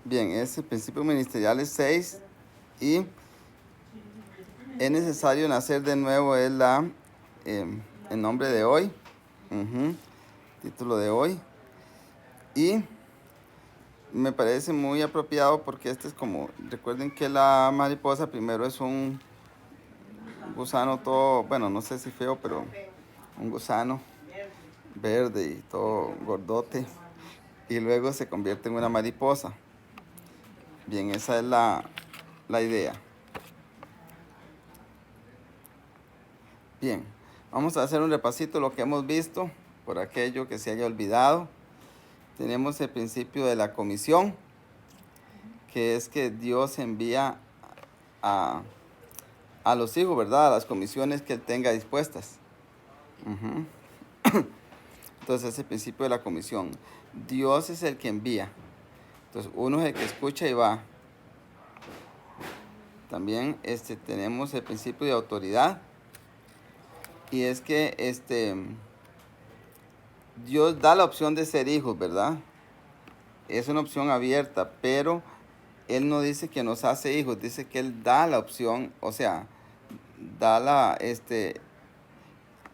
Bien, ese principio ministerial es 6 y es necesario nacer de nuevo, es el nombre de hoy, título de hoy. Y me parece muy apropiado porque este es como, recuerden que la mariposa primero es un gusano todo, bueno, no sé si feo, pero un gusano verde y todo gordote, y luego se convierte en una mariposa. Bien, esa es la idea. Bien, vamos a hacer un repasito de lo que hemos visto, por aquello que se haya olvidado. Tenemos el principio de la comisión, que es que Dios envía a, a los hijos, ¿verdad? A las comisiones que Él tenga dispuestas. Entonces, ese principio de la comisión. Dios es el que envía. Entonces, uno es el que escucha y va. También tenemos el principio de autoridad. Y es que Dios da la opción de ser hijos, ¿verdad? Es una opción abierta, pero Él no dice que nos hace hijos, dice que Él da la opción, o sea, da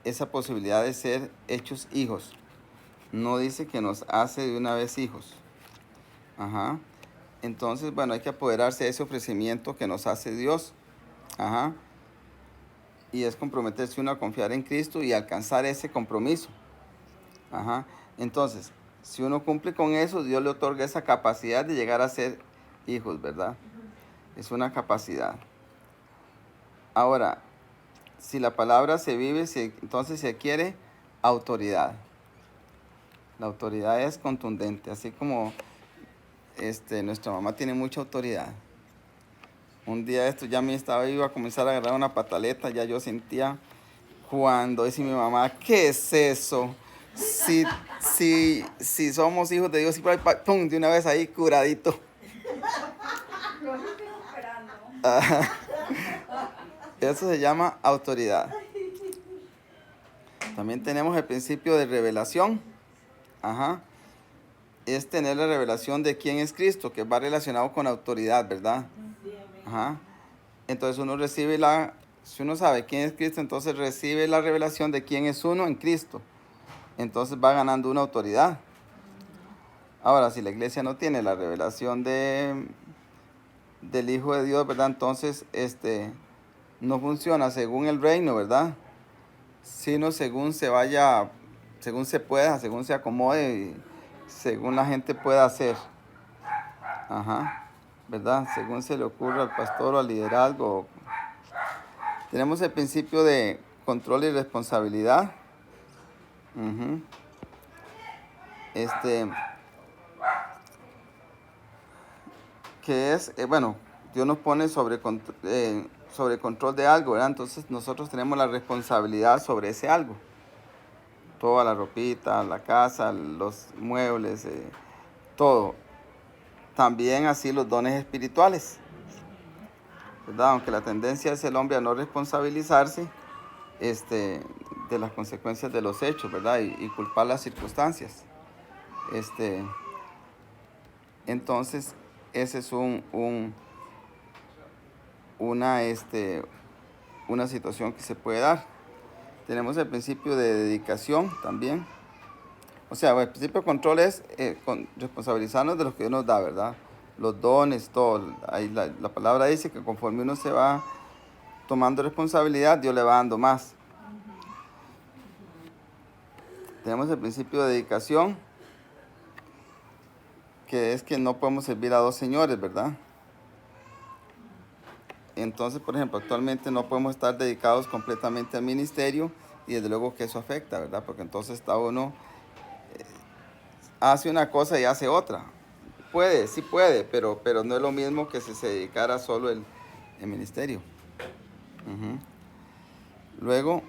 esa posibilidad de ser hechos hijos. No dice que nos hace de una vez hijos. Ajá. Entonces, bueno, hay que apoderarse de ese ofrecimiento que nos hace Dios. Ajá. Y es comprometerse uno a confiar en Cristo y alcanzar ese compromiso. Ajá. Entonces, si uno cumple con eso, Dios le otorga esa capacidad de llegar a ser hijos, ¿verdad? Es una capacidad. Ahora, si la palabra se vive, entonces se adquiere autoridad. La autoridad es contundente, así como nuestra mamá tiene mucha autoridad. Un día esto ya iba a comenzar a agarrar una pataleta, ya yo sentía cuando dice mi mamá, ¿qué es eso? Si somos hijos de Dios, y pum, de una vez ahí curadito. Eso se llama autoridad. También tenemos el principio de revelación. Ajá. Es tener la revelación de quién es Cristo, que va relacionado con autoridad, ¿verdad? Ajá. Entonces uno recibe si uno sabe quién es Cristo, entonces recibe la revelación de quién es uno en Cristo. Entonces va ganando una autoridad. Ahora, si la iglesia no tiene la revelación del Hijo de Dios, ¿verdad? Entonces, no funciona según el reino, ¿verdad? Sino según se vaya, según se pueda, según se acomode y según la gente pueda hacer. Ajá. ¿Verdad? Según se le ocurra al pastor o al liderazgo. Tenemos el principio de control y responsabilidad. Que es, bueno, Dios nos pone sobre control de algo, ¿verdad? Entonces nosotros tenemos la responsabilidad sobre ese algo. Toda la ropita, la casa, los muebles, todo. También así los dones espirituales, ¿verdad? Aunque la tendencia es el hombre a no responsabilizarse de las consecuencias de los hechos, ¿verdad? Y culpar las circunstancias. Entonces, ese es una situación que se puede dar. Tenemos el principio de dedicación también. O sea, el principio de control es responsabilizarnos de lo que Dios nos da, ¿verdad? Los dones, todo. Ahí la palabra dice que conforme uno se va tomando responsabilidad, Dios le va dando más. Tenemos el principio de dedicación, que es que no podemos servir a dos señores, ¿verdad? Entonces, por ejemplo, actualmente no podemos estar dedicados completamente al ministerio y desde luego que eso afecta, ¿verdad? Porque entonces está uno, hace una cosa y hace otra. Sí puede, pero no es lo mismo que si se dedicara solo el ministerio. Luego,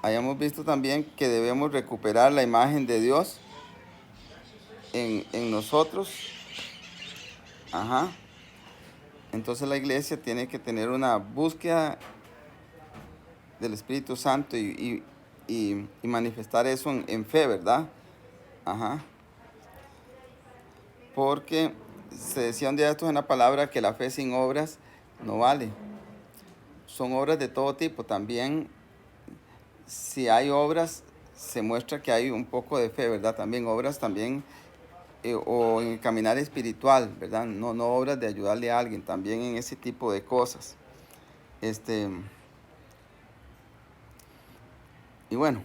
hayamos visto también que debemos recuperar la imagen de Dios en nosotros. Ajá. Entonces la iglesia tiene que tener una búsqueda del Espíritu Santo y manifestar eso en fe, ¿verdad? Ajá. Porque Se decía un día esto en una palabra que la fe sin obras no vale. Son obras de todo tipo. También, si hay obras, se muestra que hay un poco de fe, ¿verdad? También obras también, o en el caminar espiritual, ¿verdad? No obras de ayudarle a alguien, también en ese tipo de cosas. Y bueno,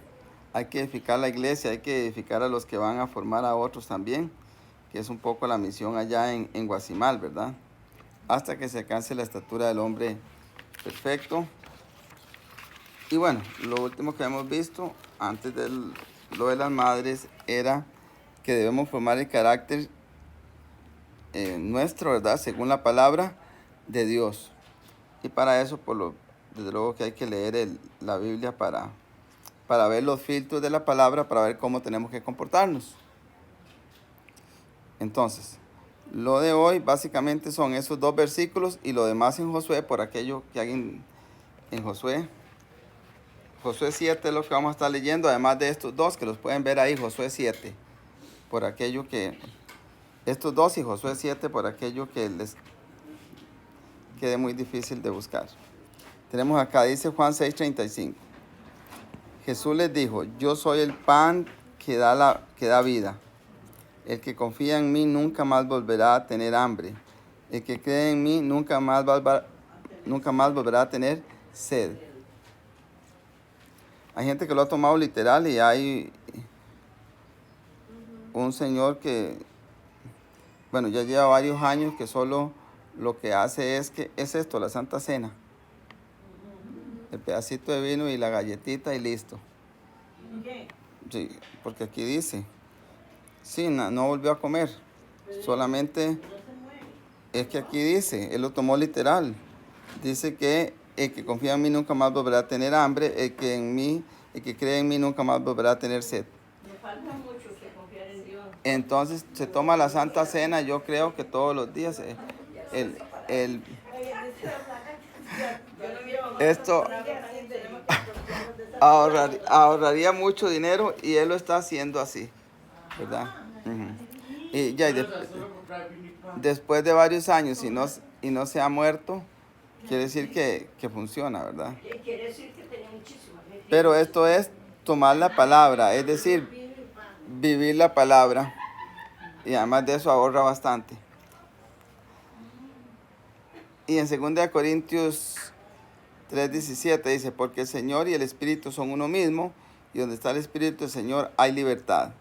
hay que edificar la iglesia, hay que edificar a los que van a formar a otros también, que es un poco la misión allá en Guasimal, ¿verdad? Hasta que se alcance la estatura del hombre perfecto. Y bueno, lo último que hemos visto antes de lo de las madres era que debemos formar el carácter nuestro, ¿verdad? Según la palabra de Dios. Y para eso, desde luego que hay que leer la Biblia para ver los filtros de la palabra, para ver cómo tenemos que comportarnos. Entonces, lo de hoy básicamente son esos 2 versículos y lo demás en Josué, por aquello que alguien en Josué 7 es lo que vamos a estar leyendo, además de estos 2 que los pueden ver ahí, Josué 7, por aquello que, estos 2 y Josué 7, por aquello que les quede muy difícil de buscar. Tenemos acá, dice Juan 6:35. Jesús les dijo, yo soy el pan que da vida. El que confía en mí nunca más volverá a tener hambre. El que cree en mí nunca más volverá a tener sed. Hay gente que lo ha tomado literal y hay un señor que, bueno, ya lleva varios años que solo lo que hace es esto, la Santa Cena. El pedacito de vino y la galletita y listo. Sí, porque aquí dice, sí, no volvió a comer, solamente es que aquí dice, él lo tomó literal. Dice que el que confía en mí nunca más volverá a tener hambre, el que cree en mí nunca más volverá a tener sed. Me falta mucho que confiar en Dios. Entonces se toma la Santa Cena, yo creo que todos los días. Esto ahorraría mucho dinero y él lo está haciendo así, ¿verdad? Y ya, después de varios años y no se ha muerto, quiere decir que funciona, ¿verdad? Quiere decir que tenía muchísima gente. Pero esto es tomar la palabra, es decir, vivir la palabra. Y además de eso ahorra bastante. Y en 2 Corintios 3:17 dice, porque el Señor y el Espíritu son uno mismo, y donde está el Espíritu del Señor hay libertad.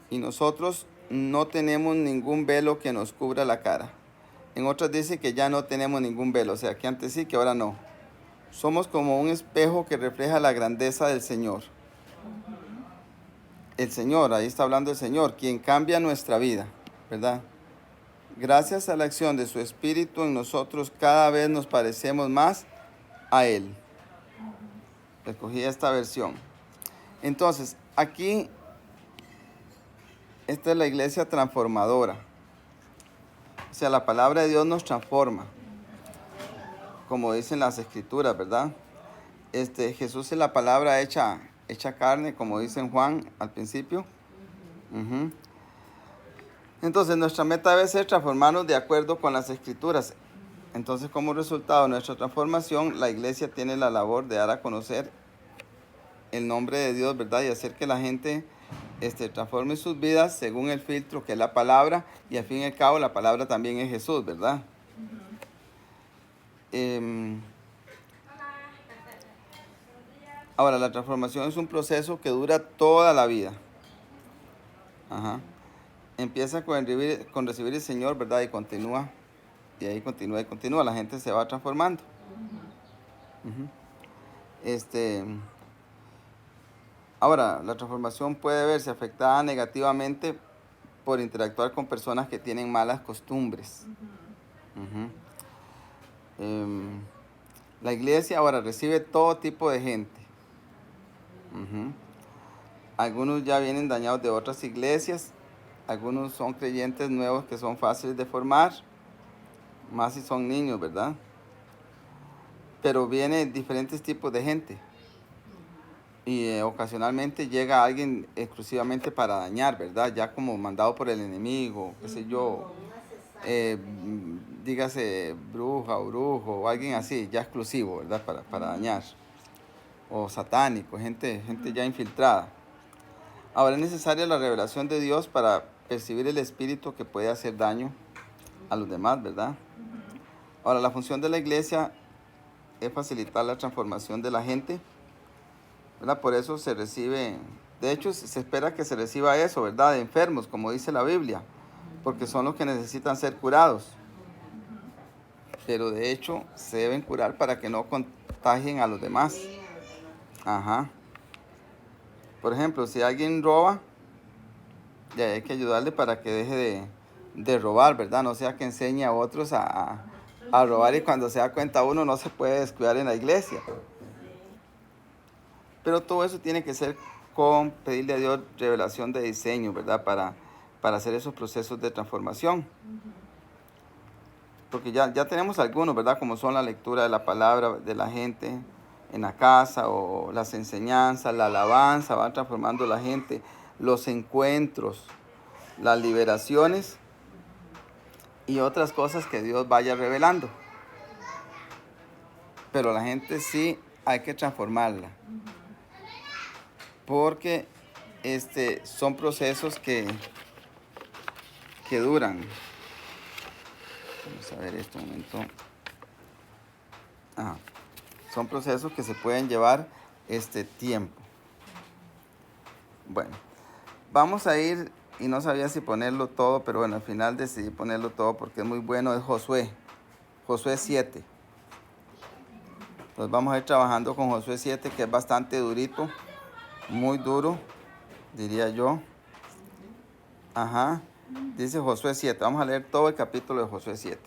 Y nosotros no tenemos ningún velo que nos cubra la cara. En otras dice que ya no tenemos ningún velo, o sea, que antes sí, que ahora no. Somos como un espejo que refleja la grandeza del Señor. El Señor, ahí está hablando el Señor, quien cambia nuestra vida, ¿verdad? Gracias a la acción de su Espíritu en nosotros, cada vez nos parecemos más a Él. Escogí esta versión. Entonces, aquí, esta es la iglesia transformadora. O sea, la palabra de Dios nos transforma, como dicen las escrituras, ¿verdad? Jesús es la palabra hecha carne, como dice en Juan al principio. Entonces, nuestra meta debe ser transformarnos de acuerdo con las escrituras. Entonces, como resultado de nuestra transformación, la iglesia tiene la labor de dar a conocer el nombre de Dios, ¿verdad? Y hacer que la gente transforme sus vidas según el filtro que es la palabra, y al fin y al cabo la palabra también es Jesús, ¿verdad? Ahora, la transformación es un proceso que dura toda la vida. Empieza con recibir el Señor, ¿verdad? Y continúa, y ahí continúa y continúa, la gente se va transformando. Ahora, la transformación puede verse afectada negativamente por interactuar con personas que tienen malas costumbres. La iglesia ahora recibe todo tipo de gente. Algunos ya vienen dañados de otras iglesias, algunos son creyentes nuevos que son fáciles de formar, más si son niños, ¿verdad? Pero vienen diferentes tipos de gente. Y ocasionalmente llega alguien exclusivamente para dañar, ¿verdad? Ya como mandado por el enemigo, qué sé yo, dígase bruja o brujo o alguien así, ya exclusivo, ¿verdad? Para dañar. O satánico, gente ya infiltrada. Ahora es necesaria la revelación de Dios para percibir el espíritu que puede hacer daño a los demás, ¿verdad? Ahora la función de la iglesia es facilitar la transformación de la gente, ¿verdad? Por eso se recibe, de hecho se espera que se reciba eso, ¿verdad? De enfermos, como dice la Biblia, porque son los que necesitan ser curados. Pero de hecho se deben curar para que no contagien a los demás. Ajá. Por ejemplo, si alguien roba, ya hay que ayudarle para que deje de robar, ¿verdad? No sea que enseñe a otros a robar y cuando se da cuenta uno no se puede descuidar en la iglesia. Pero todo eso tiene que ser con pedirle a Dios revelación de diseño, ¿verdad? Para hacer esos procesos de transformación. Porque ya tenemos algunos, ¿verdad? Como son la lectura de la palabra de la gente en la casa o las enseñanzas, la alabanza, van transformando la gente, los encuentros, las liberaciones y otras cosas que Dios vaya revelando. Pero la gente sí hay que transformarla. Porque son procesos que duran. Vamos a ver este momento. Son procesos que se pueden llevar tiempo. Bueno, vamos a ir, y no sabía si ponerlo todo, pero bueno, al final decidí ponerlo todo porque es muy bueno, es Josué 7. Entonces vamos a ir trabajando con Josué 7, que es bastante durito, muy duro, diría yo. Ajá, dice Josué 7, vamos a leer todo el capítulo de Josué 7.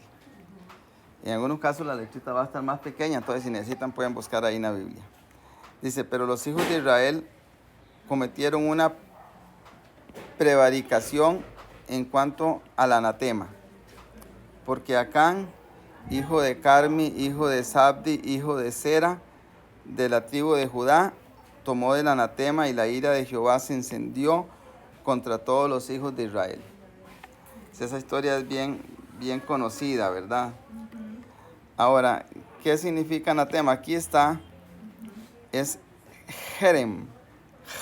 En algunos casos la letrita va a estar más pequeña, entonces si necesitan pueden buscar ahí en la Biblia. Dice, pero los hijos de Israel cometieron una prevaricación en cuanto al anatema, porque Acán, hijo de Carmi, hijo de Sabdi, hijo de Sera, de la tribu de Judá, tomó del anatema y la ira de Jehová se encendió contra todos los hijos de Israel. Esa historia es bien conocida, ¿verdad? Ahora, ¿qué significa anatema? Aquí está, es Jerem.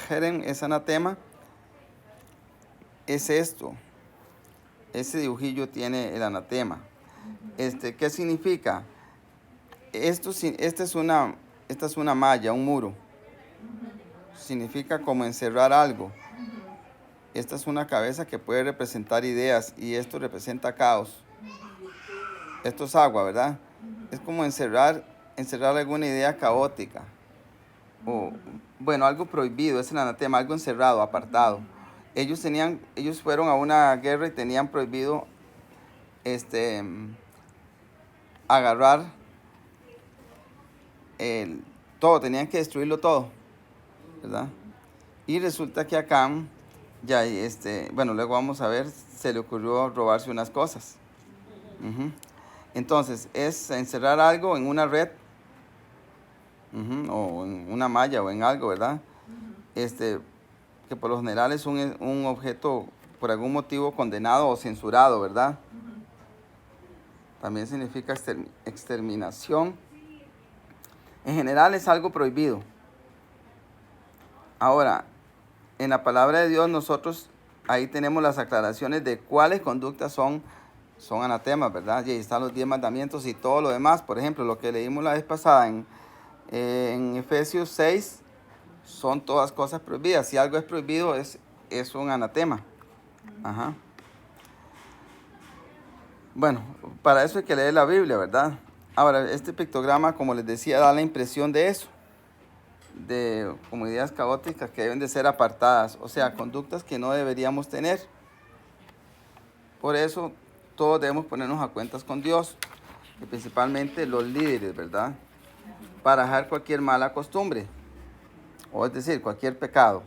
Jerem es anatema, es esto. Ese dibujillo tiene el anatema. ¿Qué significa? Esta es una malla, un muro. Significa como encerrar algo. Esta es una cabeza que puede representar ideas y esto representa caos. Esto es agua, ¿verdad? Es como encerrar alguna idea caótica. O, bueno, algo prohibido, es el anatema, algo encerrado, apartado. Ellos fueron a una guerra y tenían prohibido agarrar todo, tenían que destruirlo todo, ¿verdad? Y resulta que acá, ya, bueno, luego vamos a ver, se le ocurrió robarse unas cosas. Entonces, es encerrar algo en una red, o en una malla, o en algo, ¿verdad? Que por lo general es un objeto por algún motivo condenado o censurado, ¿verdad? También significa exterminación. En general es algo prohibido. Ahora, en la palabra de Dios nosotros ahí tenemos las aclaraciones de cuáles conductas son anatemas, ¿verdad? Y ahí están los 10 mandamientos y todo lo demás. Por ejemplo, lo que leímos la vez pasada en Efesios 6, son todas cosas prohibidas. Si algo es prohibido es un anatema. Ajá. Bueno, para eso hay que leer la Biblia, ¿verdad? Ahora, este pictograma, como les decía, da la impresión de eso, de como ideas caóticas que deben de ser apartadas, o sea, conductas que no deberíamos tener. Por eso, todos debemos ponernos a cuentas con Dios, y principalmente los líderes, ¿verdad? Para dejar cualquier mala costumbre, o es decir, cualquier pecado.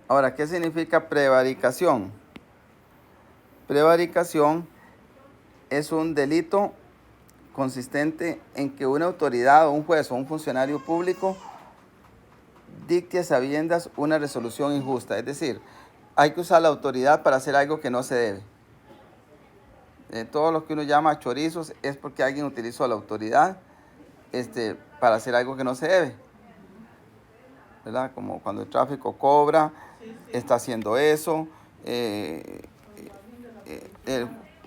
Ahora, ¿qué significa prevaricación? Prevaricación es un delito consistente en que una autoridad o un juez o un funcionario público dicte a sabiendas una resolución injusta. Es decir, hay que usar la autoridad para hacer algo que no se debe. todo lo que uno llama chorizos es porque alguien utilizó la autoridad para hacer algo que no se debe, ¿verdad? Como cuando el tráfico cobra, está haciendo eso,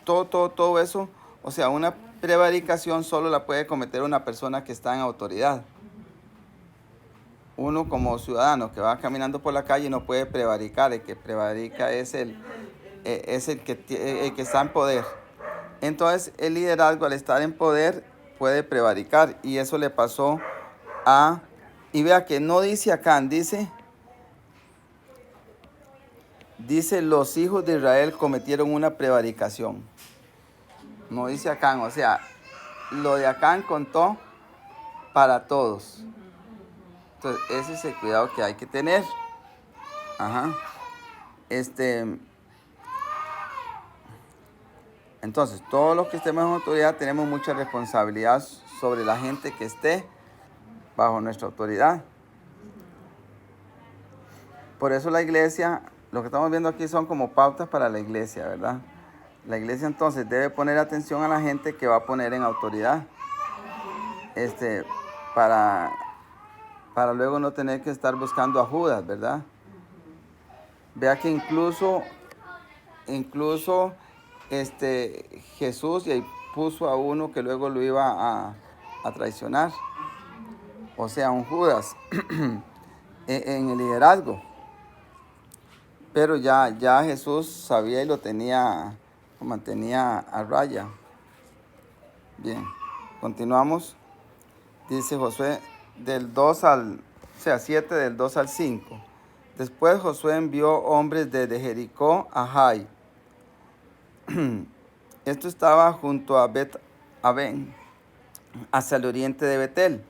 todo eso. O sea, una prevaricación solo la puede cometer una persona que está en autoridad. Uno como ciudadano que va caminando por la calle no puede prevaricar. El que prevarica es el que está en poder. Entonces el liderazgo, al estar en poder, puede prevaricar, y eso le pasó a... Y vea que no dice Acán, dice los hijos de Israel cometieron una prevaricación. No dice Acán, o sea, lo de Acán contó para todos. Entonces ese es el cuidado que hay que tener. Ajá. Entonces, todos los que estemos en autoridad tenemos mucha responsabilidad sobre la gente que esté bajo nuestra autoridad. Por eso la iglesia, lo que estamos viendo aquí son como pautas para la iglesia, ¿verdad? La iglesia entonces debe poner atención a la gente que va a poner en autoridad, para luego no tener que estar buscando a Judas, ¿verdad? Vea que incluso Jesús y puso a uno que luego lo iba a traicionar, o sea, un Judas en el liderazgo. Pero ya Jesús sabía y lo mantenía a raya. Bien, continuamos. Dice Josué del 2 al, o sea, 7 del 2 al 5. Después Josué envió hombres desde Jericó a Jai. Esto estaba junto a Bet-Aven, hacia el oriente de Betel,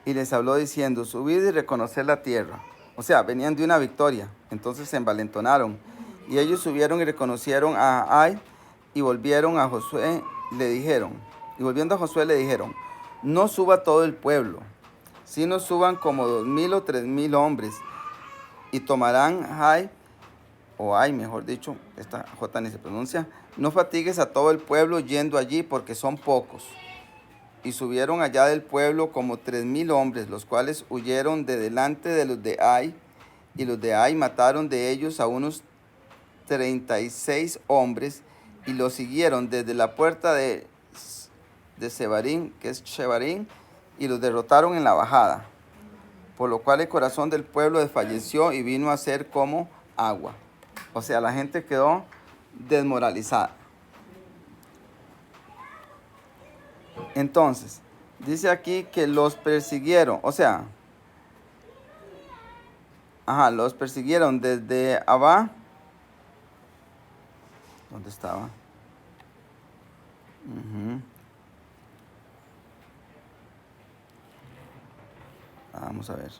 y les habló diciendo: subid y reconoced la tierra. O sea, venían de una victoria, entonces se envalentonaron. Y ellos subieron y reconocieron a Ai, y volvieron a Josué, volviendo a Josué le dijeron: no suba todo el pueblo, sino suban como 2,000 o 3,000 hombres, y tomarán Ai, o Ai, mejor dicho, esta J ni se pronuncia. No fatigues a todo el pueblo yendo allí, porque son pocos. Y subieron allá del pueblo como 3,000 hombres, los cuales huyeron de delante de los de Ai, y los de Ai mataron de ellos a unos 36 hombres, y los siguieron desde la puerta de Sebarim, que es Shebarim, y los derrotaron en la bajada, por lo cual el corazón del pueblo desfalleció y vino a ser como agua. O sea, la gente quedó desmoralizada. Entonces, dice aquí que los persiguieron, o sea, los persiguieron desde Abá. ¿Dónde estaba? Vamos a ver.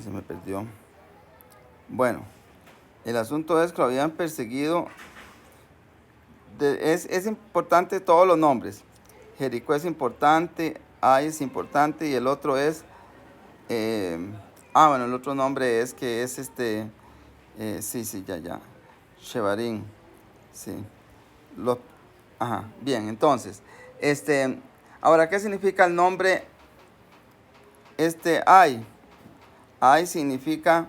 Se me perdió. Bueno, el asunto es que lo habían perseguido. Es importante todos los nombres. Jericó es importante, Ai es importante, y el otro es... bueno, el otro nombre es que es ya. Shebarim, sí. Bien, entonces, ahora, ¿qué significa el nombre Ai? Ai significa,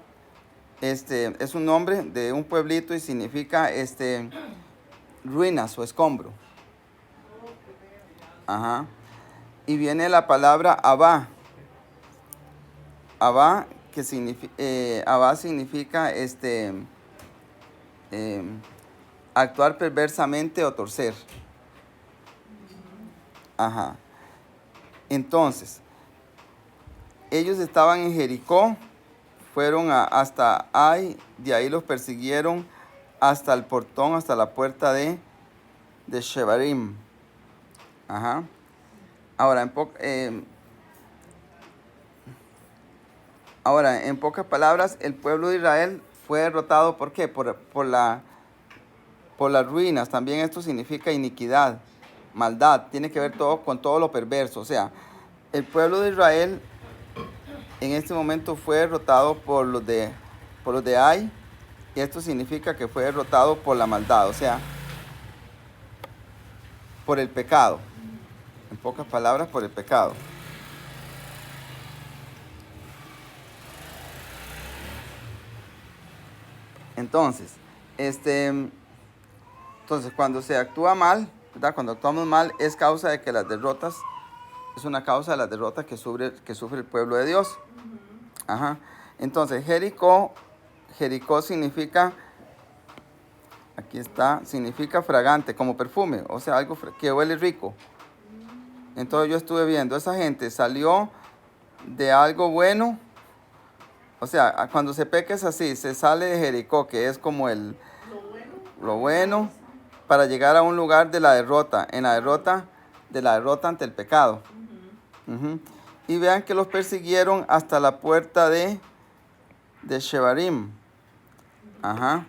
es un nombre de un pueblito y significa, ruinas o escombro. Y viene la palabra Abá. Abá, que significa, Abá significa, actuar perversamente o torcer. Entonces, ellos estaban en Jericó, fueron hasta Ai, de ahí los persiguieron hasta el portón, hasta la puerta de Shebarim. Ahora, en pocas palabras, el pueblo de Israel fue derrotado. ¿Por qué? Por las ruinas. También esto significa iniquidad. maldad, tiene que ver todo con todo lo perverso. O sea, el pueblo de Israel en este momento fue derrotado por los de Ai, y esto significa que fue derrotado por la maldad, o sea, por el pecado. En pocas palabras, por el pecado. Entonces, cuando se actúa mal, ¿verdad? Cuando actuamos mal es causa de que las derrotas, es una causa de las derrotas que sufre el pueblo de Dios. Ajá. Entonces, Jericó significa, aquí está, significa fragante, como perfume, o sea, algo que huele rico. Entonces yo estuve viendo, esa gente salió de algo bueno. O sea, cuando se peca es así, se sale de Jericó, que es como lo bueno, para llegar a un lugar de la derrota, de la derrota ante el pecado. Uh-huh. Y vean que los persiguieron hasta la puerta de Shebarim. Ajá.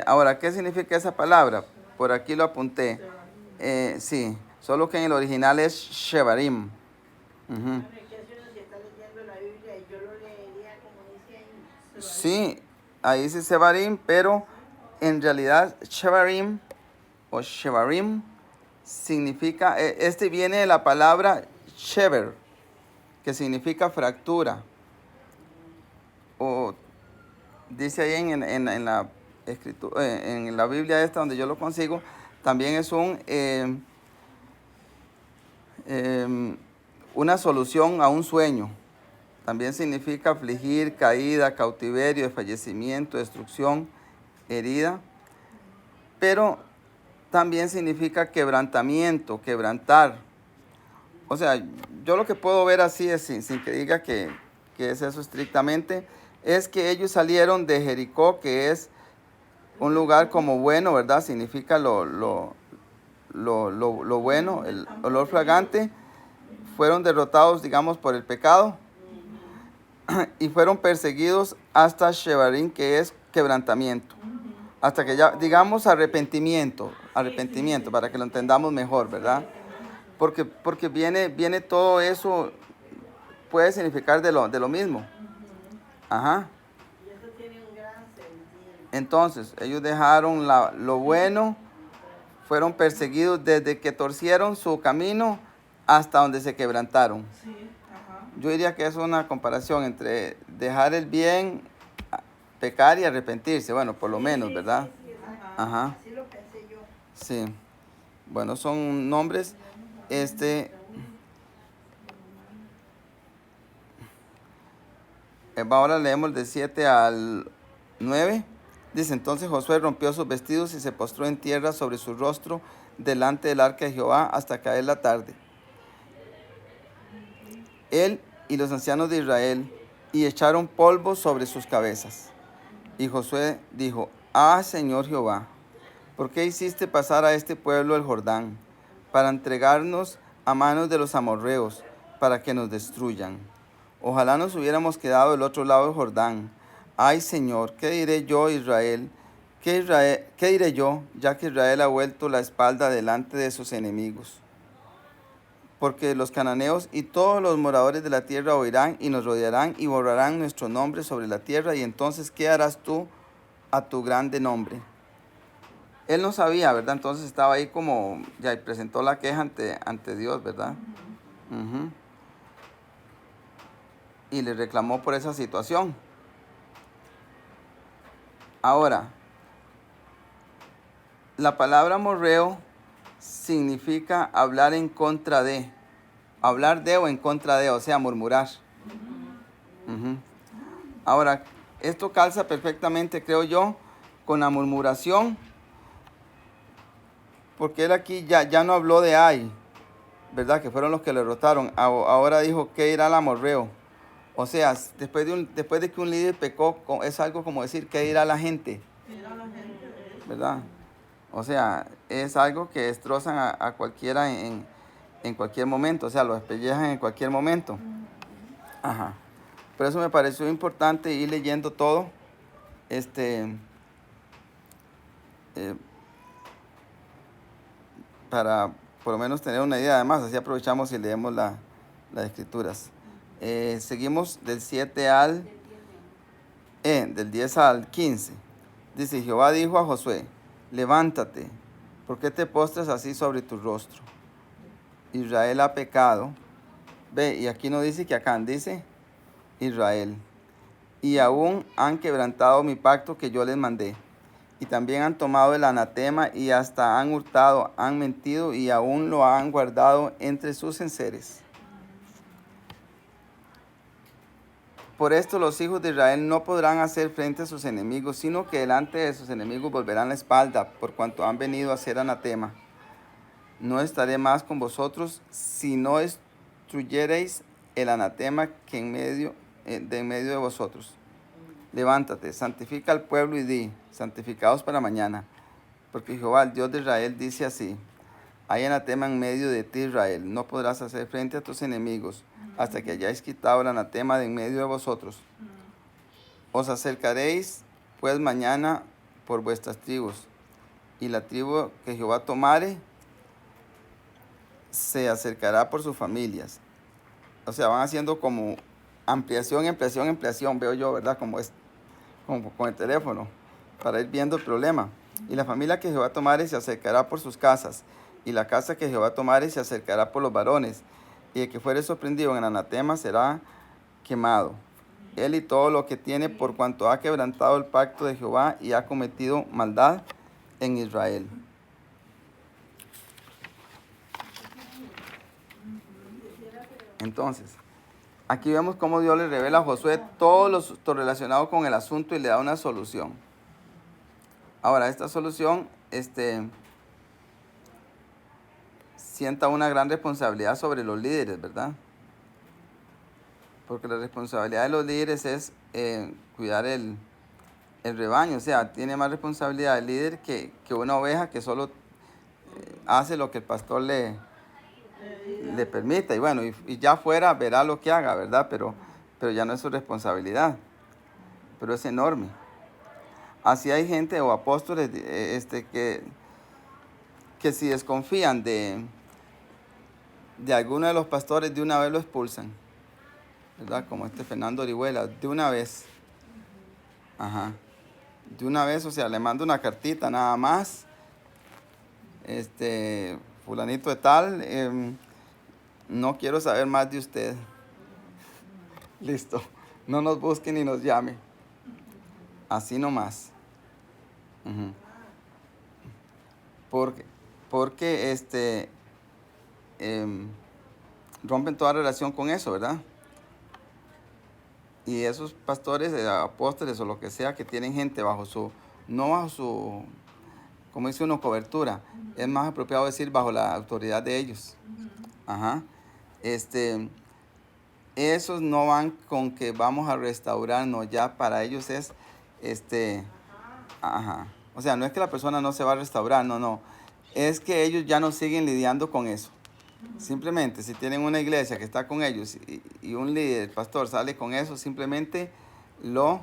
Ahora, ¿qué significa esa palabra? Por aquí lo apunté. Sí, solo que en el original es Shebarim. Uh-huh. Sí, ahí dice Shebarim, pero en realidad Shebarim o Shebarim significa, viene de la palabra sheber, que significa fractura. O dice ahí en la escritura, en la Biblia esta donde yo lo consigo, también es una solución a un sueño. También significa afligir, caída, cautiverio, fallecimiento, destrucción, herida. Pero también significa quebrantamiento, quebrantar. O sea, yo lo que puedo ver así, es, sin que diga que es eso estrictamente, es que ellos salieron de Jericó, que es un lugar como bueno, ¿verdad? Significa lo bueno, el olor fragante. Fueron derrotados, digamos, por el pecado y fueron perseguidos hasta Shebarim, que es quebrantamiento. Hasta que ya, digamos, arrepentimiento, para que lo entendamos mejor, ¿verdad? Porque viene todo eso, puede significar de lo mismo. Ajá. Entonces, ellos dejaron lo bueno, fueron perseguidos desde que torcieron su camino hasta donde se quebrantaron. Yo diría que es una comparación entre dejar el bien, pecar y arrepentirse. Bueno, por lo menos, ¿verdad? Ajá. Así lo pensé yo. Sí. Bueno, son nombres. Ahora leemos del 7 al 9. Dice, entonces Josué rompió sus vestidos y se postró en tierra sobre su rostro delante del arca de Jehová hasta caer la tarde. Él y los ancianos de Israel, y echaron polvo sobre sus cabezas. Y Josué dijo, Señor Jehová, ¿por qué hiciste pasar a este pueblo el Jordán, para entregarnos a manos de los amorreos, para que nos destruyan? Ojalá nos hubiéramos quedado del otro lado del Jordán. Ay, Señor, ¿qué diré yo, Israel? ¿Qué diré yo, ya que Israel ha vuelto la espalda delante de sus enemigos? Porque los cananeos y todos los moradores de la tierra oirán y nos rodearán y borrarán nuestro nombre sobre la tierra. Y entonces, ¿qué harás tú a tu grande nombre? Él no sabía, ¿verdad? Entonces estaba ahí como, ya presentó la queja ante Dios, ¿verdad? Uh-huh. Y le reclamó por esa situación. Ahora, la palabra amorreo significa hablar en contra de, hablar de o en contra de, o sea, murmurar. Uh-huh. Ahora, esto calza perfectamente, creo yo, con la murmuración, porque él aquí ya no habló de Ai, ¿verdad? Que fueron los que le derrotaron. Ahora dijo que irá al amorreo. O sea, después de que un líder pecó, es algo como decir que irá la gente, ¿verdad? O sea, es algo que destrozan a cualquiera en cualquier momento, o sea, lo despellejan en cualquier momento. Ajá. Por eso me pareció importante ir leyendo todo, eh, para por lo menos tener una idea. Además, así aprovechamos y leemos las escrituras. Seguimos del 7 al... del 10 al 15. Dice, Jehová dijo a Josué, levántate, ¿por qué te postras así sobre tu rostro? Israel ha pecado. Ve, y aquí no dice que Acán, dice Israel. Y aún han quebrantado mi pacto que yo les mandé. Y también han tomado el anatema y hasta han hurtado, han mentido y aún lo han guardado entre sus enseres. Por esto los hijos de Israel no podrán hacer frente a sus enemigos, sino que delante de sus enemigos volverán la espalda, por cuanto han venido a hacer anatema. No estaré más con vosotros si no destruyereis el anatema que en medio de vosotros. Levántate, santifica al pueblo y di, santificaos para mañana. Porque Jehová, el Dios de Israel, dice así, hay anatema en medio de ti, Israel, no podrás hacer frente a tus enemigos hasta que hayáis quitado el anatema de en medio de vosotros. Os acercaréis pues mañana por vuestras tribus, y la tribu que Jehová tomare se acercará por sus familias. O sea, van haciendo como ampliación, veo yo, ¿verdad? Como con el teléfono, para ir viendo el problema. Y la familia que Jehová tomare se acercará por sus casas, y la casa que Jehová tomare se acercará por los varones, y el que fuere sorprendido en el anatema será quemado, él y todo lo que tiene, por cuanto ha quebrantado el pacto de Jehová y ha cometido maldad en Israel. Entonces, aquí vemos cómo Dios le revela a Josué todo lo relacionado con el asunto y le da una solución. Ahora, esta solución sienta una gran responsabilidad sobre los líderes, ¿verdad? Porque la responsabilidad de los líderes es cuidar el rebaño. O sea, tiene más responsabilidad el líder que una oveja que solo hace lo que el pastor le permita. Y bueno, y ya fuera verá lo que haga, ¿verdad? Pero ya no es su responsabilidad. Pero es enorme. Así hay gente o apóstoles que si desconfían de alguno de los pastores, de una vez lo expulsan, ¿verdad? Como Fernando Orihuela, de una vez. Ajá. De una vez, o sea, le mando una cartita nada más. Fulanito de tal, no quiero saber más de usted. Listo. No nos busque ni nos llame. Así nomás. Uh-huh. Porque rompen toda relación con eso, ¿verdad? Y esos pastores, apóstoles o lo que sea, que tienen gente no bajo su, como dice uno, cobertura, es más apropiado decir bajo la autoridad de ellos. Ajá. Esos no van con que vamos a restaurarnos, ya para ellos es, ajá. O sea, no es que la persona no se va a restaurar, no. Es que ellos ya no siguen lidiando con eso. Simplemente, si tienen una iglesia que está con ellos y un líder, el pastor, sale con eso, simplemente lo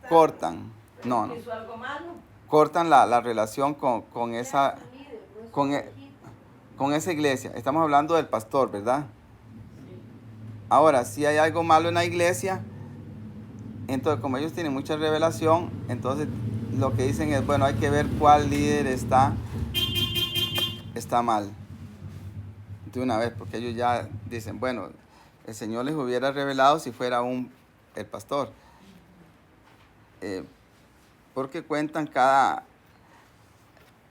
cortan. No. ¿Hizo algo malo? Cortan la relación con esa iglesia. Estamos hablando del pastor, ¿verdad? Ahora, si hay algo malo en la iglesia, entonces como ellos tienen mucha revelación, entonces lo que dicen es, bueno, hay que ver cuál líder está mal de una vez, porque ellos ya dicen, bueno, el Señor les hubiera revelado si fuera el pastor. Porque cuentan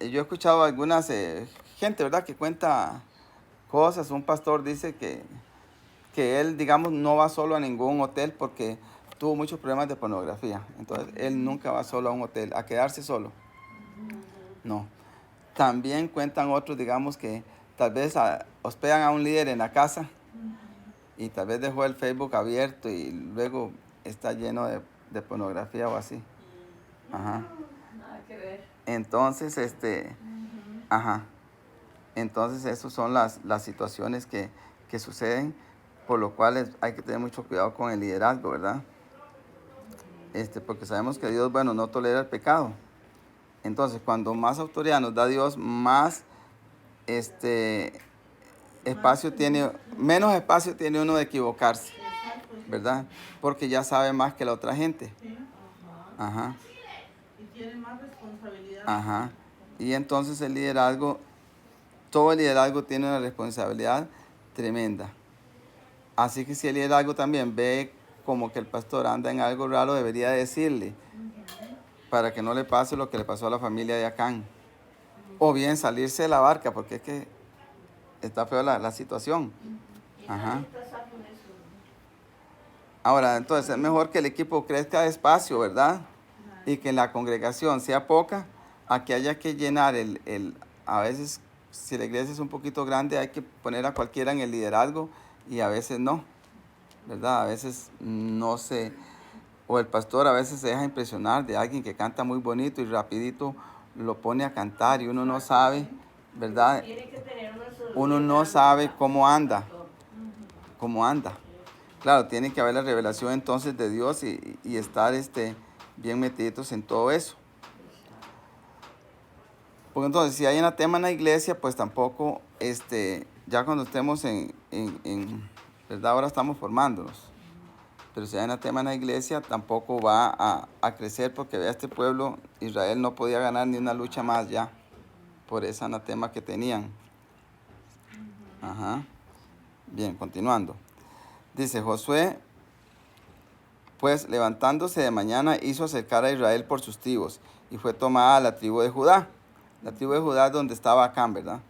yo he escuchado algunas gente, ¿verdad?, que cuenta cosas. Un pastor dice que él, digamos, no va solo a ningún hotel porque tuvo muchos problemas de pornografía. Entonces, él nunca va solo a un hotel, a quedarse solo. No. También cuentan otros, digamos, que tal vez hospedan a un líder en la casa y tal vez dejó el Facebook abierto y luego está lleno de pornografía o así. Ajá. Nada que ver. Entonces, ajá. Entonces, esas son las situaciones que suceden, por lo cual hay que tener mucho cuidado con el liderazgo, ¿verdad? Porque sabemos que Dios, bueno, no tolera el pecado. Entonces, cuando más autoridad nos da Dios, más espacio tiene, menos espacio tiene uno de equivocarse, Exacto, sí. ¿verdad? Porque ya sabe más que la otra gente. Sí. Ajá, Y tiene más responsabilidad. ajá. Y entonces el liderazgo, todo el liderazgo tiene una responsabilidad tremenda. Así que si el liderazgo también ve como que el pastor anda en algo raro, debería decirle para que no le pase lo que le pasó a la familia de Acán. O bien salirse de la barca, porque es que está feo la situación. Ajá. Ahora, entonces es mejor que el equipo crezca despacio, ¿verdad? Y que la congregación sea poca, a que haya que llenar a veces, si la iglesia es un poquito grande, hay que poner a cualquiera en el liderazgo y a veces no, ¿verdad? A veces no se, o el pastor a veces se deja impresionar de alguien que canta muy bonito y rapidito lo pone a cantar y uno no sabe, ¿verdad? Tiene que tener una Uno no sabe cómo anda. Claro, tiene que haber la revelación entonces de Dios y estar bien metidos en todo eso. Porque entonces, si hay anatema en la iglesia, pues tampoco, ya cuando estemos ¿verdad? Ahora estamos formándonos. Pero si hay anatema en la iglesia, tampoco va a crecer porque vea, este pueblo, Israel no podía ganar ni una lucha más ya por ese anatema que tenían. Ajá. Bien, continuando. Dice Josué, pues levantándose de mañana hizo acercar a Israel por sus tribus y fue tomada la tribu de Judá. La tribu de Judá es donde estaba Acán, ¿verdad?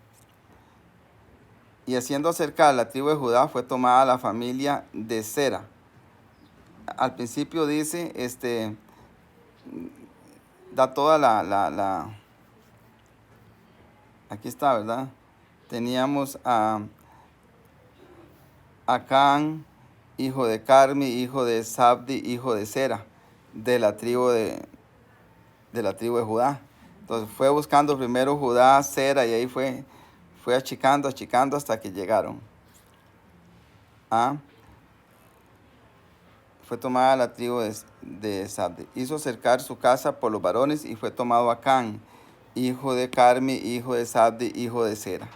Y haciendo acercar la tribu de Judá fue tomada la familia de Sera. Al principio dice, da toda aquí está, ¿verdad? Teníamos a Acán, hijo de Carmi, hijo de Sabdi, hijo de Sera, de la tribu de Judá. Entonces fue buscando primero Judá, Sera, y ahí fue achicando hasta que llegaron. Fue tomada la tribu de Sabdi. Hizo cercar su casa por los varones y fue tomado Acán, hijo de Carmi, hijo de Sabdi, hijo de Sera.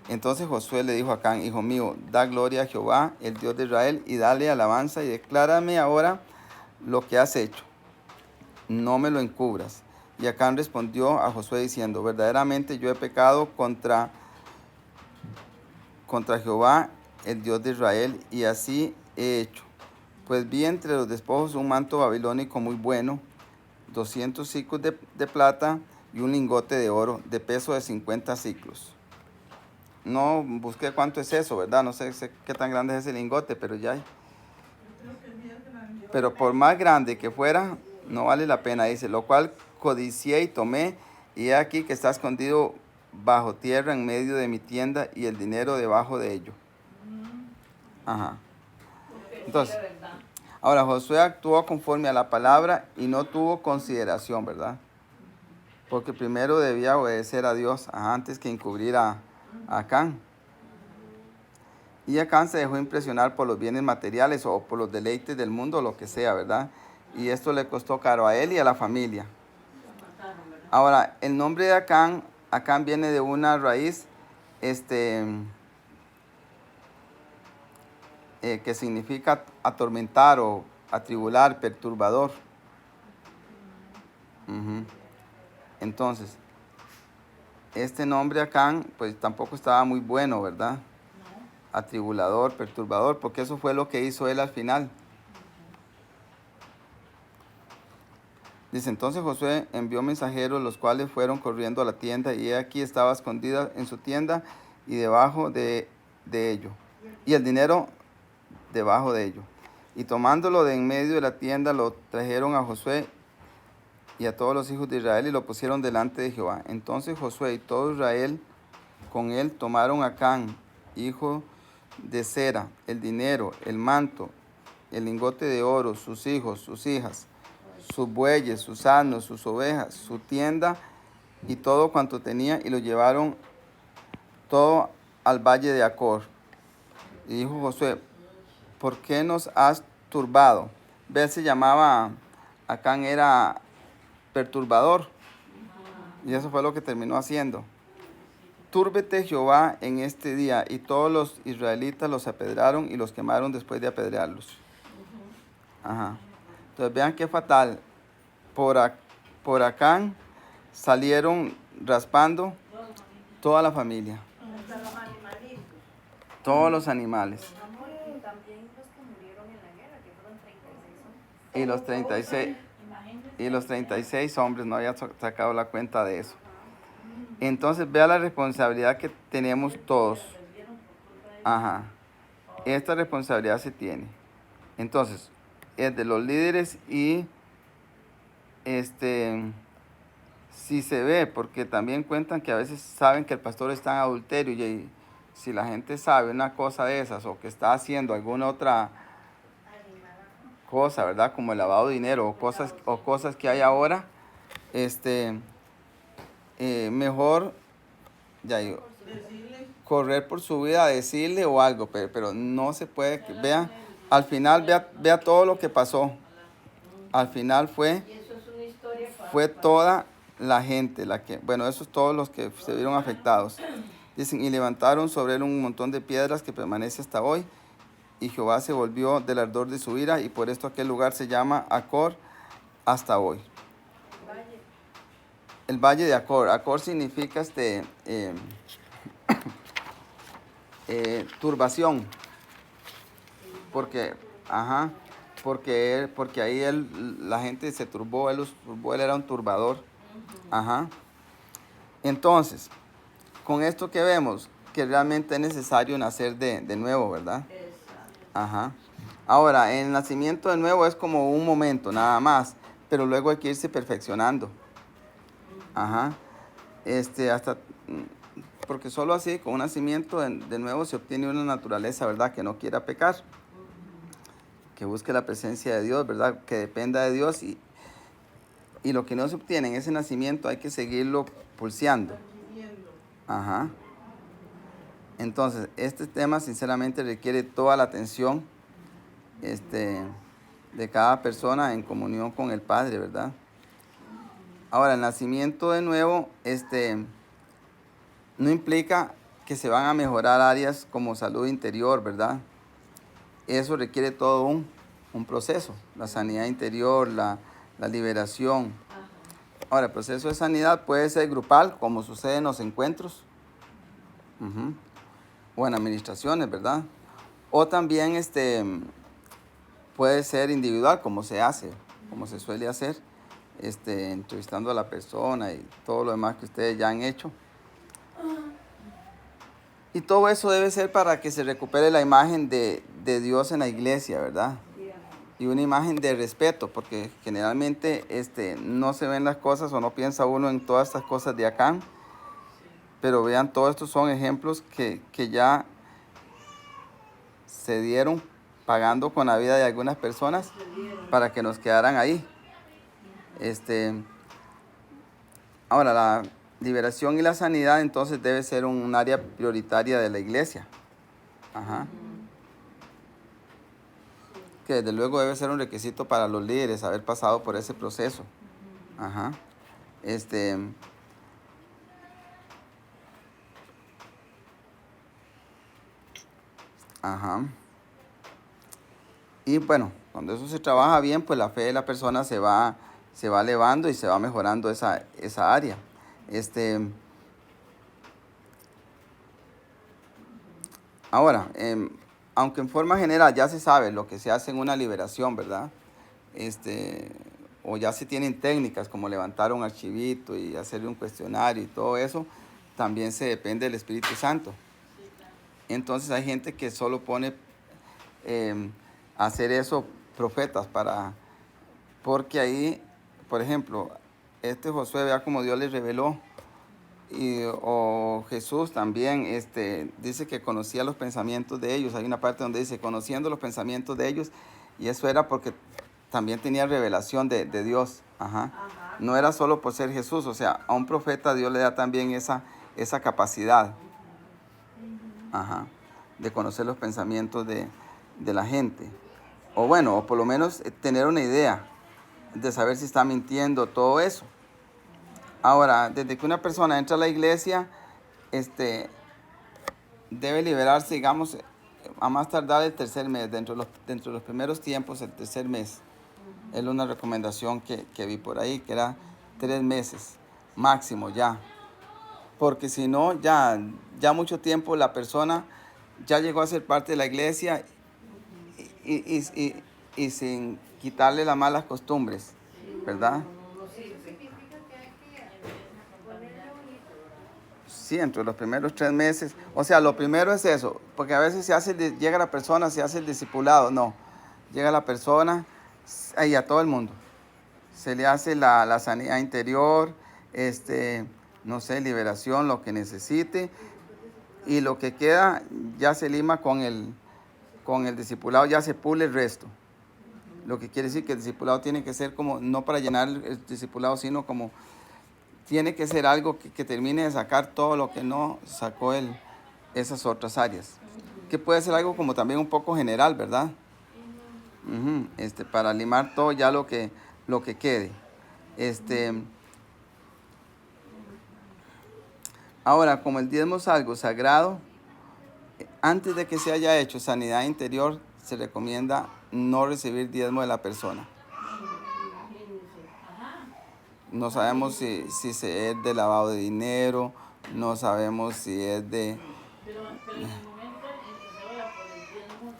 Entonces Josué le dijo a Acán, hijo mío, da gloria a Jehová, el Dios de Israel, y dale alabanza y declárame ahora lo que has hecho. No me lo encubras. Y Acán respondió a Josué diciendo, verdaderamente yo he pecado contra Jehová, el Dios de Israel, y así he hecho. Pues vi entre los despojos un manto babilónico muy bueno, 200 siclos de plata y un lingote de oro de peso de 50 siclos. No busqué cuánto es eso, ¿verdad? No sé qué tan grande es ese lingote, pero ya hay. Pero por más grande que fuera, no vale la pena, dice, lo cual codicié y tomé, y he aquí que está escondido bajo tierra en medio de mi tienda y el dinero debajo de ello. Ajá. Entonces, ahora Josué actuó conforme a la palabra y no tuvo consideración, ¿verdad? Porque primero debía obedecer a Dios antes que encubrir a Acán. Y Acán se dejó impresionar por los bienes materiales o por los deleites del mundo, lo que sea, ¿verdad? Y esto le costó caro a él y a la familia. Ahora, el nombre de Acán viene de una raíz, que significa atormentar o atribular, perturbador. Entonces, este nombre Acán, pues tampoco estaba muy bueno, ¿verdad? Atribulador, perturbador, porque eso fue lo que hizo él al final. Dice, entonces Josué envió mensajeros, los cuales fueron corriendo a la tienda, y aquí estaba escondida en su tienda y debajo de ello, y el dinero debajo de ello. Y tomándolo de en medio de la tienda, lo trajeron a Josué y a todos los hijos de Israel y lo pusieron delante de Jehová. Entonces Josué y todo Israel con él tomaron a Acán, hijo de Sera, el dinero, el manto, el lingote de oro, sus hijos, sus hijas, sus bueyes, sus asnos, sus ovejas, su tienda y todo cuanto tenía, y lo llevaron todo al valle de Acor. Y dijo Josué, ¿por qué nos has turbado? Él se llamaba, Acán era perturbador, Y eso fue lo que terminó haciendo. Túrbete Jehová en este día, y todos los israelitas los apedrearon y los quemaron después de apedrearlos. Ajá. Entonces vean qué fatal. Por acá salieron raspando toda la familia, Hasta los animalitos. todos los animales. Y también los que murieron en la guerra, que fueron 36 hombres. Y los 36, y los 36 hombres, no había sacado la cuenta de eso. Entonces vea la responsabilidad que tenemos todos. Ajá. Esta responsabilidad se tiene. Entonces, es de los líderes y si se ve, porque también cuentan que a veces saben que el pastor está en adulterio y si la gente sabe una cosa de esas o que está haciendo alguna otra cosa, ¿verdad? Como el lavado de dinero o cosas que hay ahora, mejor ya digo, Decirle, correr por su vida, decirle o algo, pero no se puede. Vea, al final vea todo lo que pasó. Al final fue Y eso es una historia fue toda la gente la que, bueno, esos todos los que se vieron afectados. Dicen, y levantaron sobre él un montón de piedras que permanece hasta hoy, y Jehová se volvió del ardor de su ira, y por esto aquel lugar se llama Acor hasta hoy. El valle de Acor. Acor significa turbación. Porque, ajá, porque ahí la gente se turbó, él era un turbador. Ajá. Entonces, con esto que vemos, que realmente es necesario nacer de nuevo, ¿verdad? Ajá. Ahora, el nacimiento de nuevo es como un momento, nada más, pero luego hay que irse perfeccionando. Ajá. Porque solo así, con un nacimiento de nuevo, se obtiene una naturaleza, ¿verdad? Que no quiera pecar, que busque la presencia de Dios, ¿verdad? Que dependa de Dios y lo que no se obtiene en ese nacimiento hay que seguirlo pulseando. viviendo. Ajá. Entonces, este tema sinceramente requiere toda la atención de cada persona en comunión con el Padre, ¿verdad? Ahora, el nacimiento de nuevo, no implica que se van a mejorar áreas como salud interior, ¿verdad? Eso requiere todo un proceso, la sanidad interior, la liberación. Ahora, el proceso de sanidad puede ser grupal, como sucede en los encuentros, o en administraciones, ¿verdad? O también puede ser individual, como se hace, como se suele hacer, entrevistando a la persona y todo lo demás que ustedes ya han hecho. Y todo eso debe ser para que se recupere la imagen de Dios en la iglesia, ¿verdad? Y una imagen de respeto, porque generalmente no se ven las cosas o no piensa uno en todas estas cosas de acá. Pero vean, todos estos son ejemplos que ya se dieron pagando con la vida de algunas personas para que nos quedaran ahí. Ahora, la liberación y la sanidad entonces debe ser un área prioritaria de la iglesia. Ajá. Que desde luego debe ser un requisito para los líderes haber pasado por ese proceso. Ajá. Ajá. Y bueno, cuando eso se trabaja bien, pues la fe de la persona se va elevando y se va mejorando esa área. Ahora, aunque en forma general ya se sabe lo que se hace en una liberación, ¿verdad? O ya se tienen técnicas como levantar un archivito y hacerle un cuestionario y todo eso, también se depende del Espíritu Santo. Entonces hay gente que solo pone hacer eso profetas porque ahí, por ejemplo, Josué, vea como Dios les reveló, o Jesús también dice que conocía los pensamientos de ellos. Hay una parte donde dice conociendo los pensamientos de ellos, y eso era porque también tenía revelación de Dios. Ajá. No era solo por ser Jesús, o sea, a un profeta Dios le da también esa capacidad. Ajá. De conocer los pensamientos de la gente. O bueno, o por lo menos tener una idea de saber si está mintiendo, todo eso. Ahora, desde que una persona entra a la iglesia, debe liberarse, digamos, a más tardar el tercer mes, dentro de los primeros tiempos, el tercer mes. Es una recomendación que vi por ahí, que era 3 meses máximo ya. Porque si no, ya mucho tiempo la persona ya llegó a ser parte de la iglesia y sin quitarle las malas costumbres, ¿verdad? Eso significa que hay que ponerle bonito, ¿verdad? Sí, entre los primeros 3 meses. O sea, lo primero es eso, porque a veces llega la persona, se hace el discipulado. No, llega la persona y a todo el mundo. Se le hace la sanidad interior, no sé, liberación, lo que necesite. Y lo que queda ya se lima con el discipulado, ya se pule el resto. Lo que quiere decir que el discipulado tiene que ser como, no para llenar el discipulado, sino como tiene que ser algo que termine de sacar todo lo que no sacó esas otras áreas. Que puede ser algo como también un poco general, ¿verdad? Ujú, para limar todo ya lo que quede. Ahora, como el diezmo es algo sagrado, antes de que se haya hecho sanidad interior, se recomienda no recibir diezmo de la persona. No sabemos si es de lavado de dinero, no sabemos si es de... Pero en el momento en que se vaya por el diezmo,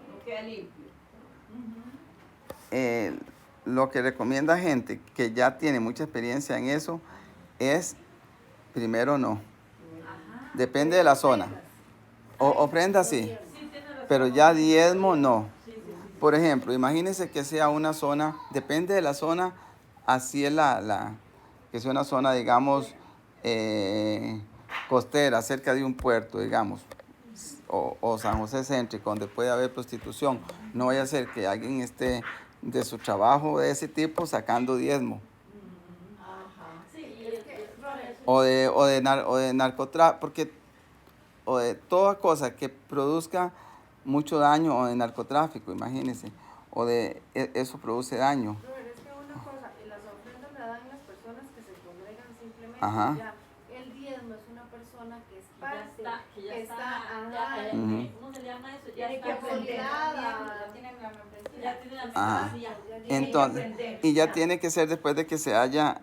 no queda limpio. Lo que recomienda gente que ya tiene mucha experiencia en eso es, primero no. Depende de la zona. Ofrenda sí, pero ya diezmo no. Por ejemplo, imagínense que sea una zona, depende de la zona, así es que sea una zona, digamos, costera, cerca de un puerto, digamos, o San José céntrico, donde puede haber prostitución. No vaya a ser que alguien esté de su trabajo de ese tipo sacando diezmo. O de narcotráfico, porque o de toda cosa que produzca mucho daño, o de narcotráfico, imagínense, eso produce daño. Pero es que una cosa, las ofrendas la dan las personas que se congregan simplemente. Ajá. Ya, el diezmo es una persona que es Ya parte, está, que ya que está, ajá, Ujú. ¿cómo se llama eso? Ya tiene que está aprender. ya tienen la membresía. Ya tienen la Ajá. membresía. Entonces, y ya tiene que ser después de que se haya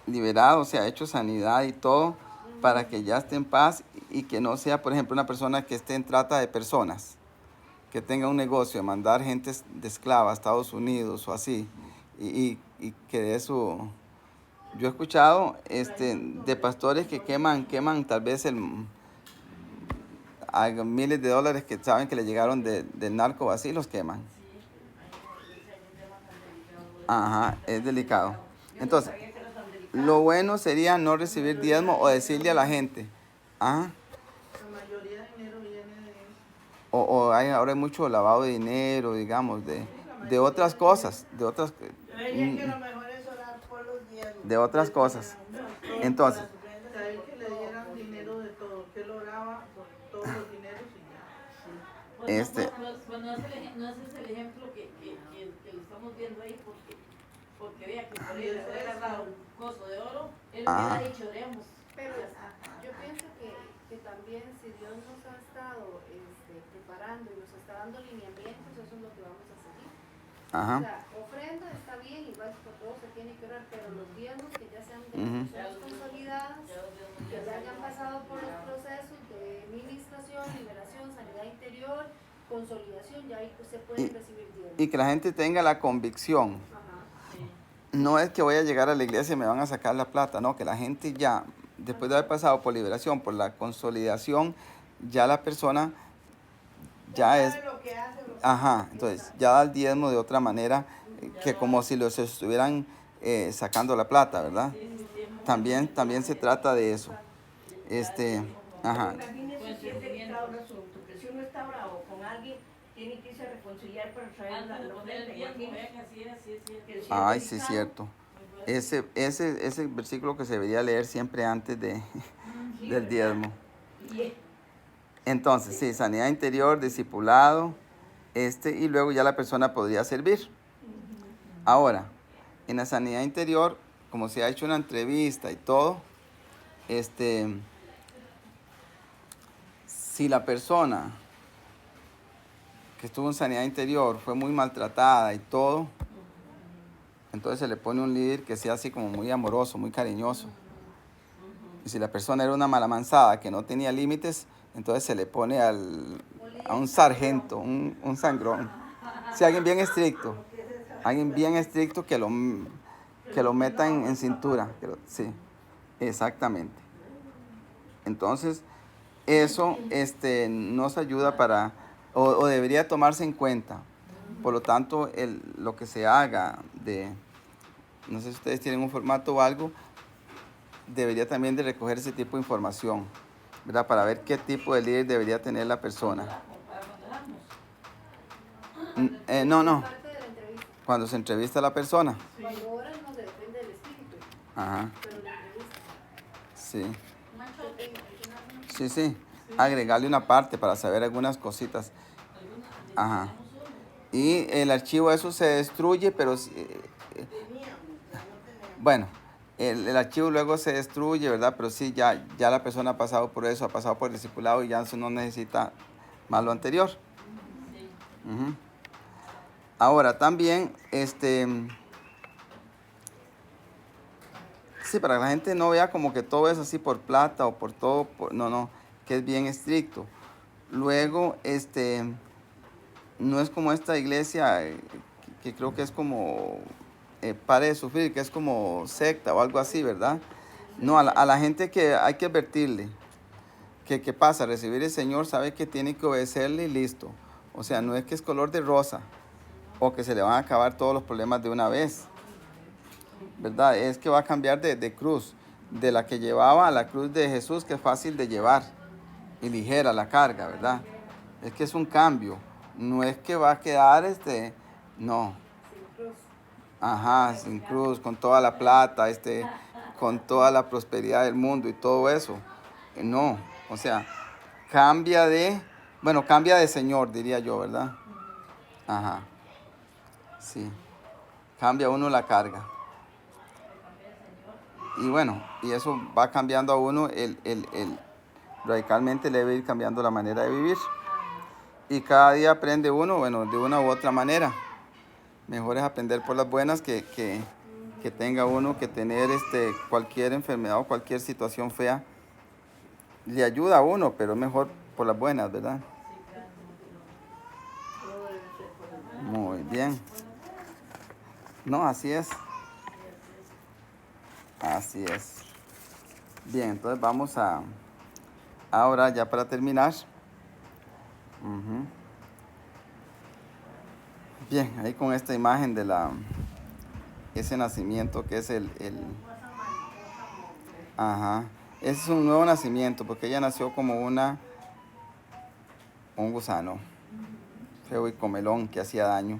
liberado, o sea, hecho sanidad y todo, para que ya esté en paz y que no sea, por ejemplo, una persona que esté en trata de personas, que tenga un negocio de mandar gente de esclava a Estados Unidos o así, y que de eso... Yo he escuchado de pastores que queman tal vez hay miles de dólares que saben que le llegaron del narco, así los queman. Ajá, es delicado. Entonces, lo bueno sería no recibir diezmo o decirle a la gente. Ajá. La mayoría de dinero viene de eso. Ahora hay mucho lavado de dinero, digamos, de otras cosas, Yo diría que lo mejor es orar por los diezmos. de otras cosas. Entonces, De ahí que le dieran dinero de todo, que él oraba por todos los dineros y ya. Pues no es el ejemplo que lo estamos viendo ahí, porque vea que por él le hubiera dado un coso de oro, él hubiera dicho, oremos. Pero yo pienso que también si Dios nos ha estado preparando y nos está dando lineamientos, eso es lo que vamos a seguir. ajá. O sea, ofrenda está bien, igual por todo se tiene que orar, pero los diezmos que ya sean de Ujú. personas consolidadas, que ya hayan pasado por los procesos de ministración, liberación, sanidad interior, consolidación, ya ahí se pueden recibir diezmos. Y que la gente tenga la convicción. Ajá. No es que voy a llegar a la iglesia y me van a sacar la plata, no, que la gente ya, después de haber pasado por liberación, por la consolidación, ya la persona ya es, Lo que hace, lo que ajá, entonces ya da el diezmo de otra manera, que como si los estuvieran sacando la plata, ¿verdad? También se trata de eso. Ajá. Imagínese si es delicado un asunto, que si uno está bravo con alguien, tiene que irse a reconciliar para traer Antes de la poner el ofrenda. diezmo, Imagínese vean, así es. que si es Ay, sí, delicado, cierto. Ese versículo que se debería leer siempre antes del diezmo. Entonces, sí, sanidad interior, discipulado, y luego ya la persona podría servir. Ahora, En la sanidad interior, como se ha hecho una entrevista y todo, si la persona que estuvo en sanidad interior fue muy maltratada y todo, entonces se le pone un líder que sea así como muy amoroso, muy cariñoso. Y si la persona era una malamanzada que no tenía límites, entonces se le pone a un sargento, un sangrón. Si alguien bien estricto que lo meta en cintura. Sí, exactamente. Entonces, eso nos ayuda para, o debería tomarse en cuenta. Por lo tanto, lo que se haga no sé si ustedes tienen un formato o algo, debería también de recoger ese tipo de información, ¿verdad? Para ver qué tipo de líder debería tener la persona. No, Parte de la entrevista. cuando se entrevista a la persona. Cuando oran no se depende del espíritu, Ajá, pero la entrevista. sí. Yo tengo- Sí. Agregarle una parte para saber algunas cositas. Ajá. Y el archivo eso se destruye, pero bueno, el archivo luego se destruye, ¿verdad? Pero sí, ya la persona ha pasado por eso, ha pasado por el discipulado y ya eso no necesita más lo anterior. Ujú. Ahora también, sí, para que la gente no vea como que todo es así por plata o por todo, no, que es bien estricto. Luego, no es como esta iglesia que creo que es como Pare de Sufrir, que es como secta o algo así, ¿verdad? No, a la gente que hay que advertirle que qué pasa, recibir el Señor sabe que tiene que obedecerle y listo. O sea, no es que es color de rosa o que se le van a acabar todos los problemas de una vez, ¿verdad? Es que va a cambiar de cruz, de la que llevaba a la cruz de Jesús, que es fácil de llevar y ligera la carga, ¿verdad? Es que es un cambio, no es que va a quedar no, sin cruz. ajá, sin cruz, con toda la plata, con toda la prosperidad del mundo y todo eso, no, o sea, cambia de Señor, diría yo, ¿verdad? Ajá, sí, cambia uno la carga. Y bueno, y eso va cambiando a uno, radicalmente le debe ir cambiando la manera de vivir. Y cada día aprende uno, bueno, de una u otra manera. Mejor es aprender por las buenas que tenga uno que tener cualquier enfermedad o cualquier situación fea. Le ayuda a uno, pero es mejor por las buenas, ¿verdad? Muy bien. No, así es. Así es. Bien, entonces vamos ahora ya para terminar. Ujú. Bien, ahí con esta imagen de ese nacimiento que es ajá. Ese es un nuevo nacimiento porque ella nació como un gusano feo y comelón que hacía daño.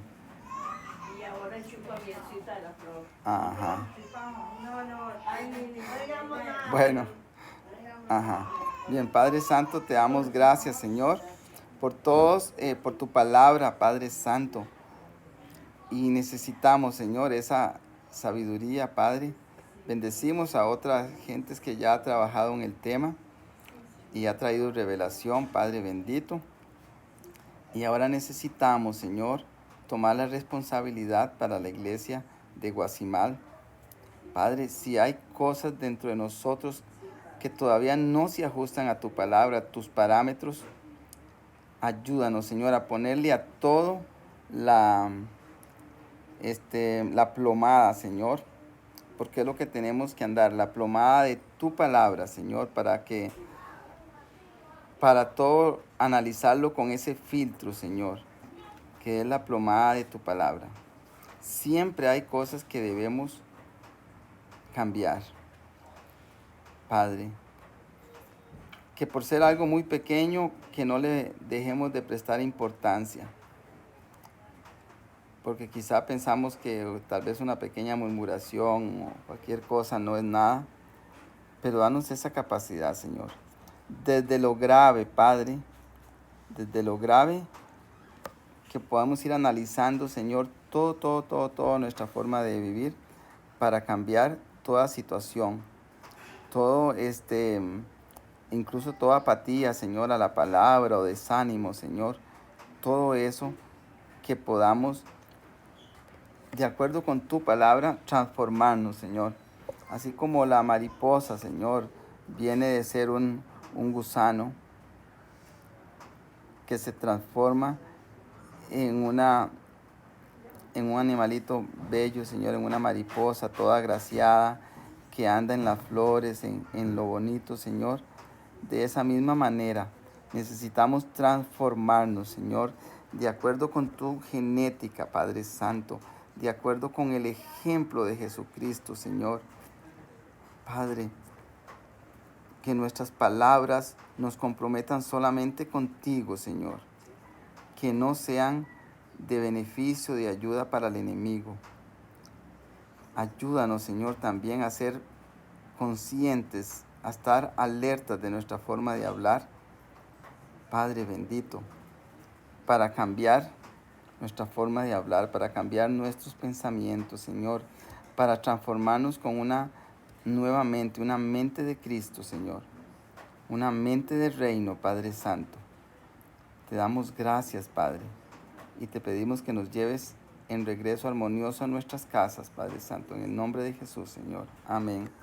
Y ahora chupa biencita de la flor. Ajá. No, Bueno, ajá. Bien, Padre Santo, te damos gracias, Señor, por todos, por tu palabra, Padre Santo. Y necesitamos, Señor, esa sabiduría, Padre. Bendecimos a otras gentes que ya ha trabajado en el tema y ha traído revelación, Padre bendito. Y ahora necesitamos, Señor, tomar la responsabilidad para la iglesia de Guasimal. Padre, si hay cosas dentro de nosotros que todavía no se ajustan a tu palabra, a tus parámetros, ayúdanos, Señor, a ponerle a todo la plomada, Señor, porque es lo que tenemos que andar, la plomada de tu palabra, Señor, para todo analizarlo con ese filtro, Señor, que es la plomada de tu palabra. Siempre hay cosas que debemos cambiar, Padre, que por ser algo muy pequeño, que no le dejemos de prestar importancia, porque quizá pensamos que tal vez una pequeña murmuración o cualquier cosa no es nada, pero danos esa capacidad, Señor. Desde lo grave, Padre, desde lo grave, que podamos ir analizando, Señor, toda nuestra forma de vivir para cambiar toda situación, todo incluso toda apatía, Señor, a la palabra o desánimo, Señor, todo eso que podamos, de acuerdo con tu palabra, transformarnos, Señor. Así como la mariposa, Señor, viene de ser un gusano que se transforma en un animalito bello, Señor, en una mariposa toda agraciada que anda en las flores, en lo bonito, Señor. De esa misma manera necesitamos transformarnos, Señor, de acuerdo con tu genética, Padre Santo, de acuerdo con el ejemplo de Jesucristo, Señor. Padre, que nuestras palabras nos comprometan solamente contigo, Señor, que no sean de beneficio, de ayuda para el enemigo. Ayúdanos, Señor, también a ser conscientes, a estar alertas de nuestra forma de hablar, Padre bendito, para cambiar nuestra forma de hablar, para cambiar nuestros pensamientos, Señor, para transformarnos con una nueva mente, una mente de Cristo, Señor, una mente de reino, Padre Santo. Te damos gracias, Padre, y te pedimos que nos lleves en regreso armonioso a nuestras casas, Padre Santo, en el nombre de Jesús, Señor. Amén.